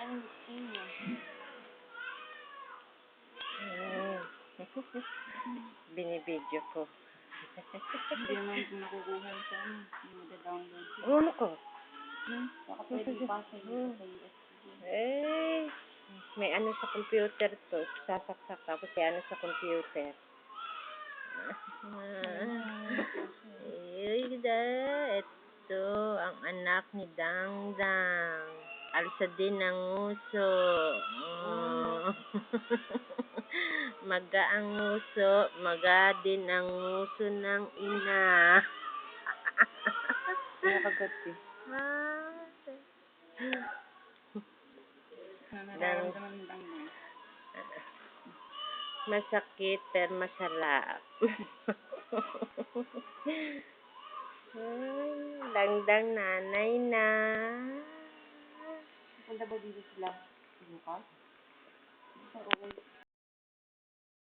Anong gusto niya? Binibidyo ko. Hindi naman kung nakukuha sa ano. Yung mada-download ko. Ano ko? Baka pwede ipasa dito sa USB. May ano sa computer to. Sasaksak tapos may ano sa computer. Ito ang anak ni Dangdang. Alsa din ang nguso. Maga ang nguso, maga din ang nguso ng ina. Nakagat eh. Nararamdaman mo lang mo. Masakit pero masarap. Dangdang nanay na. Punta ba dito sila? Bukas?